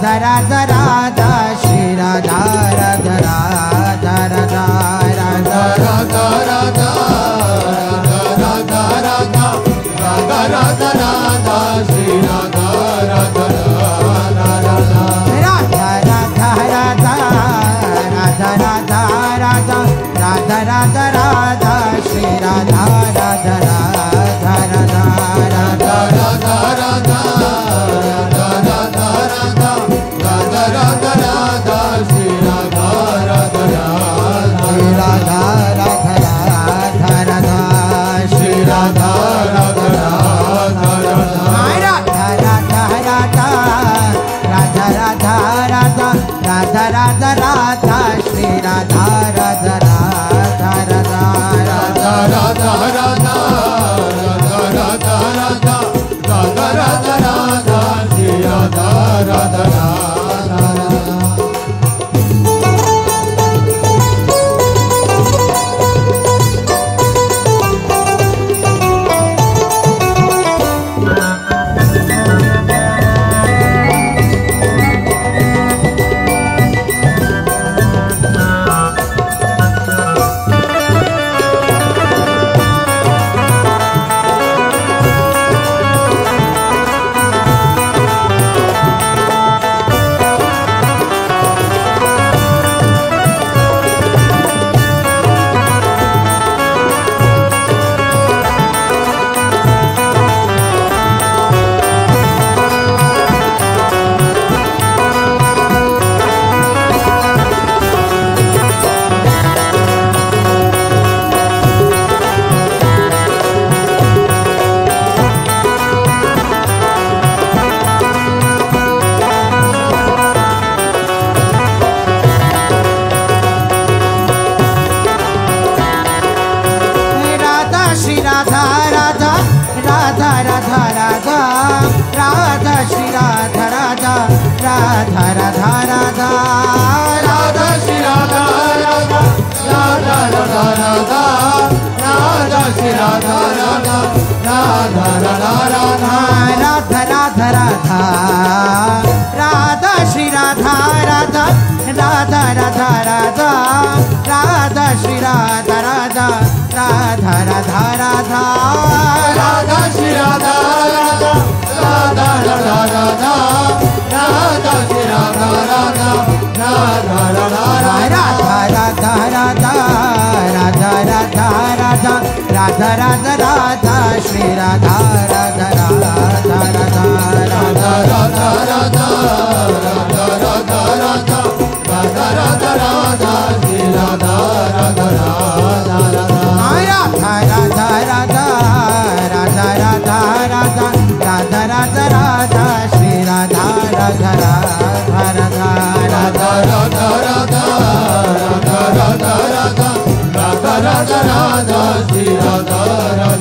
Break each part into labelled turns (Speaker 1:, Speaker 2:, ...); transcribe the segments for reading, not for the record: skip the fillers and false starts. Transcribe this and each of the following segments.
Speaker 1: Radha Radha Radha Shri Radha Radha Radha Radha Radha Radha Radha Radha Radha Radha Radha Radha Shri Radha Radha Radha Radha Radha Radha Radha Radha Radha Radha Radha Radha Radha Shri Radha Radha Radha Radha Radha Radha Radha Radha Radha Radha Shri Radha Radha Radha Radha Radha Radha Radha Radha Radha Radha Radha Radha Shri Radha Radha Radha Radha Radha Radha Shri Radha Radha Radha Radha Radha Radha Radha Radha Radha Radha Radha Radha Radha Shri Radha Radha Radha Radha Radha Radha Radha Radha Radha Radha Radha Radha Radha Shri Radha Radha Radha Radha Radha Radha Radha Radha Radha Radha Radha Radha Radha Shri Radha Radha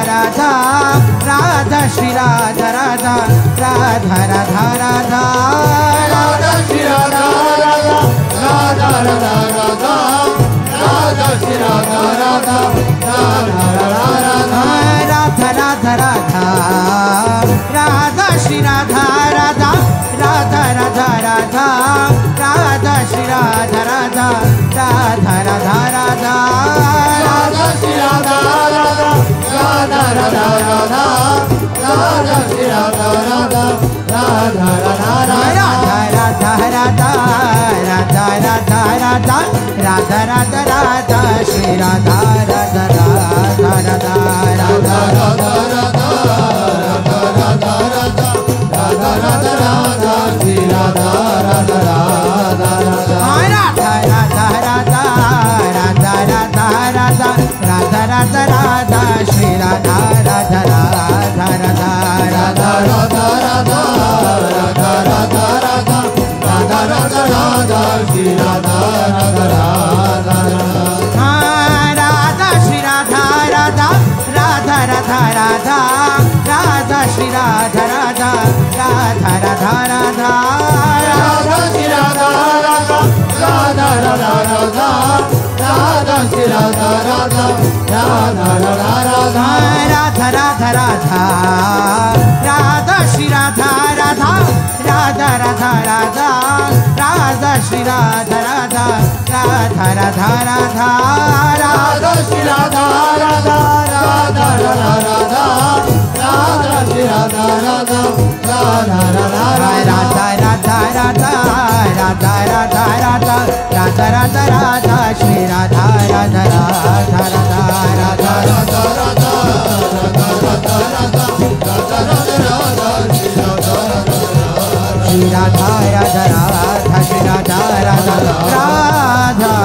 Speaker 1: Radha Radha Shri Radha Radha Radha Radha Radha Radha Shri Radha Radha Shri Radha Radha Radha Radha Radha Radha Shri Radha Radha Radha Radha Radha Radha Shri Radha Radha Radha Radha Radha Radha Shri Radha Radha Radha Radha Radha Radha Radha Radha Radha Radha Radha Radha Radha Shri Radha Radha Radha Radha Radha Radha Radha Radha Radha Shri Radha Radha Radha Radha Radha Radha Radha Radha Radha Radha Radha Radha Radha Shri Radha Radha Radha Radha Radha Radha Radha Radha Radha Radha Radha Radha Radha Shri Radha Radha Radha Radha Shri Radha Radha Radha Radha Radha Radha Shri Radha Radha Radha Radha Radha Radha Shri Radha Radha Radha Radha Radha Radha Shri Radha Radha Radha Radha Radha Radha Radha Radha Radha Shri Radha Radha Radha Radha Radha Radha Shri Radha Radha Radha Radha Radha Radha Shri Radha Radha Radha Radha Radha Radha Shri Radha Radha Radha Radha Radha Radha Radha Radha Radha Radha Radha Radha Radha Shri Radha Radha Radha Radha Radha Radha Radha Radha Radha Radha Shri Radha Radha Radha Shri Radha Radha Radha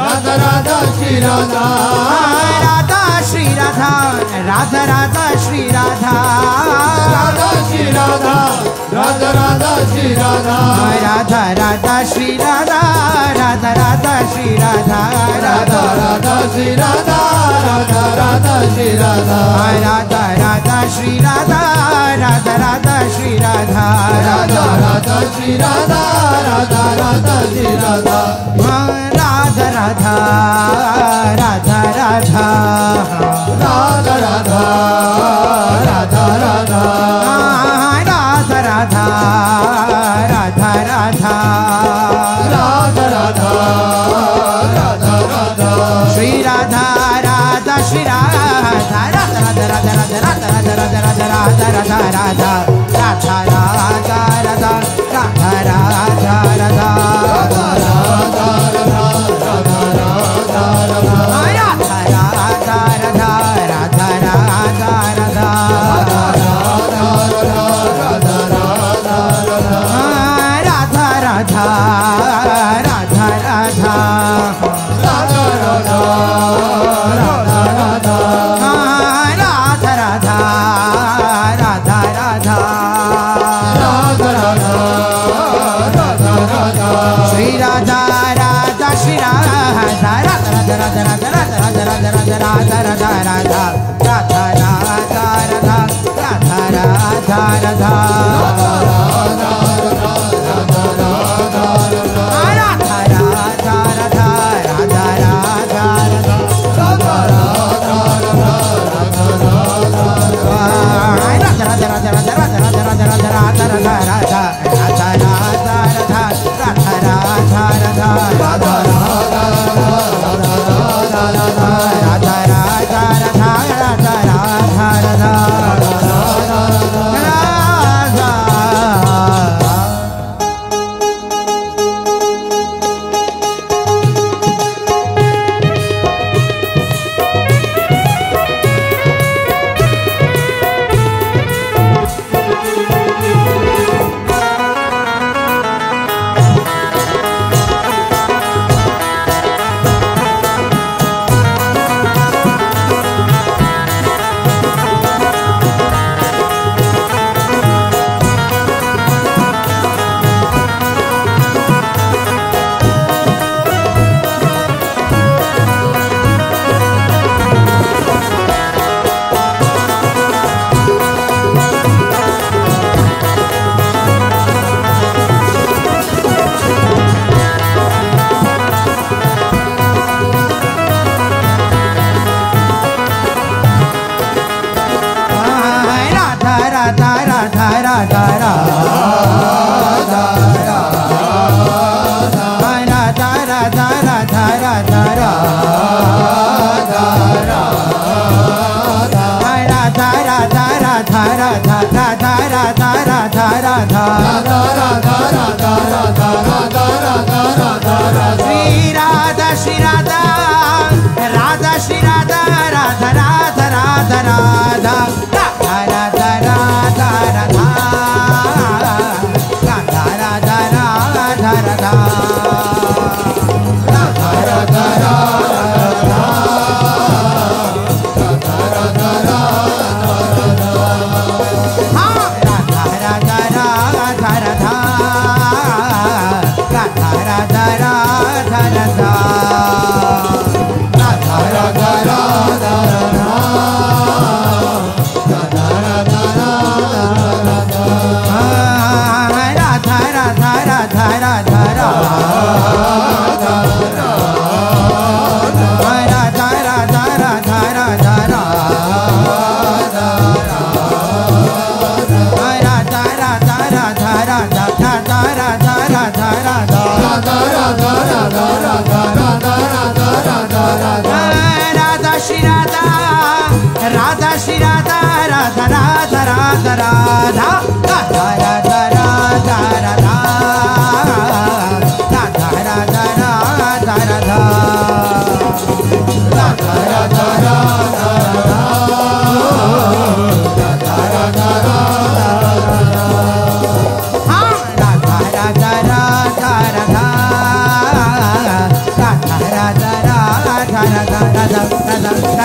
Speaker 1: Radha Radha Shri Radha
Speaker 2: Radha Shri Radha Radha Radha Shri Radha
Speaker 1: Radha Shri Radha Radha Radha Shri Radha
Speaker 2: Radha Radha Shri Radha Radha Radha Shri Radha
Speaker 1: Radha Radha Shri Radha Radha Radha Shri Radha
Speaker 2: Radha Radha Shri Radha Radha Radha Shri Radha
Speaker 1: Radha Radha Shri Radha Radha Radha Shri Radha
Speaker 2: Radha Radha Radha Radha
Speaker 1: Radha Radha Radha Radha
Speaker 2: Radha Radha Radha Radha
Speaker 1: Radha Radha Radha Radha
Speaker 2: Shri Radha Radha Shri Radha Radha Radha Radha Radha Radha Radha Radha Radha Radha Radha Radha Radha Radha Radha Radha Radha Radha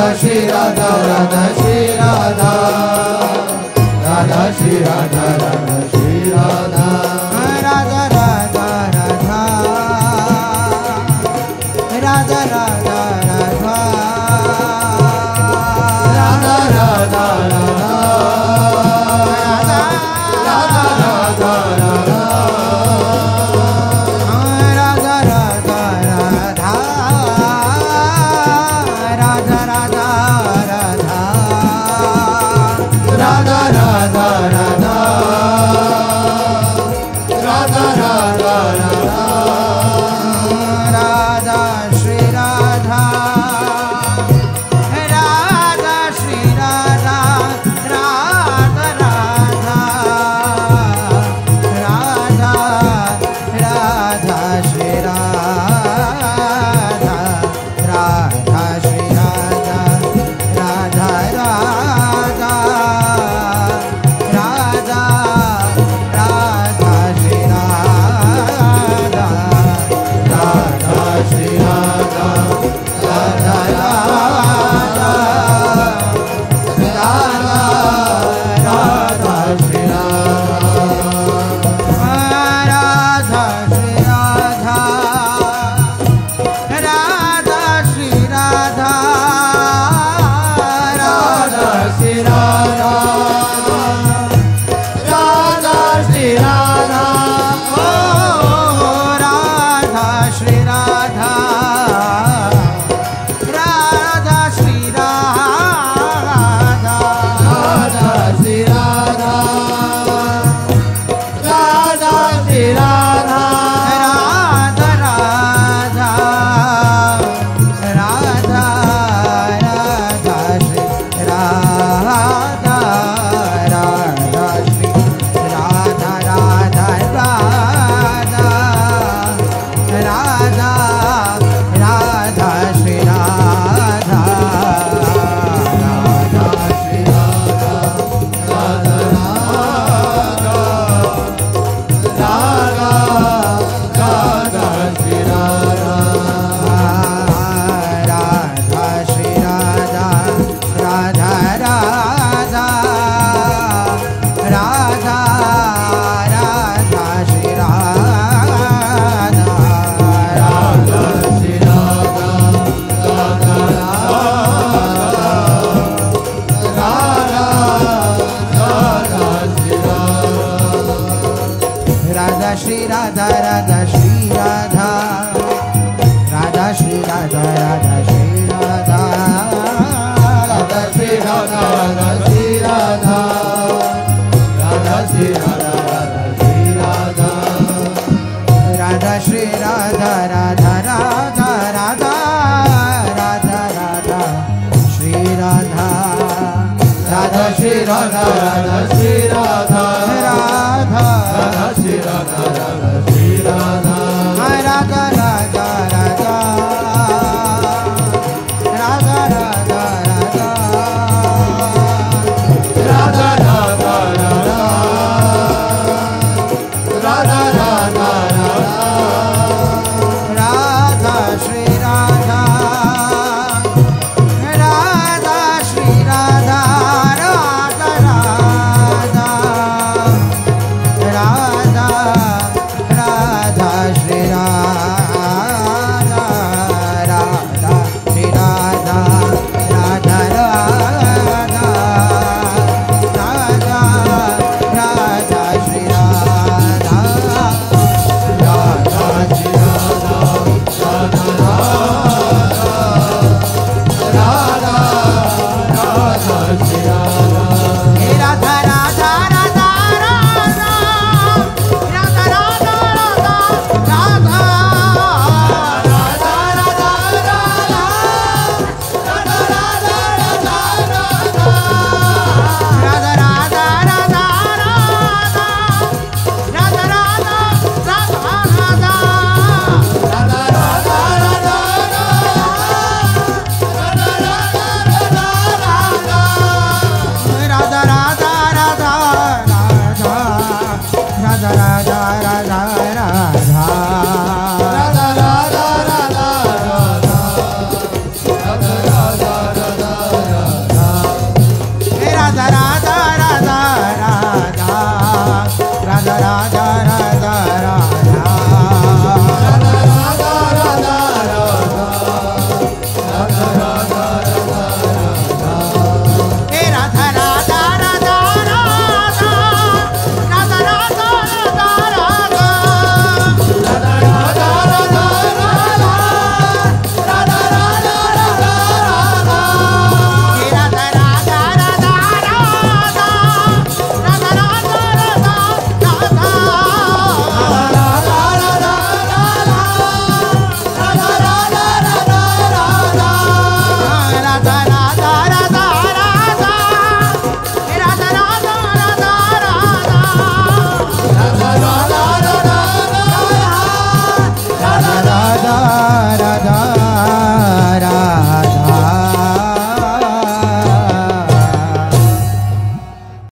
Speaker 1: Shri Radha Radha Shri Radha Radha Shri Radha Radha Shri Radha
Speaker 2: Radha Radha Radha Radha Radha Radha
Speaker 1: Radha Radha
Speaker 2: Radha Shri Radha Radha Shri Radha Radha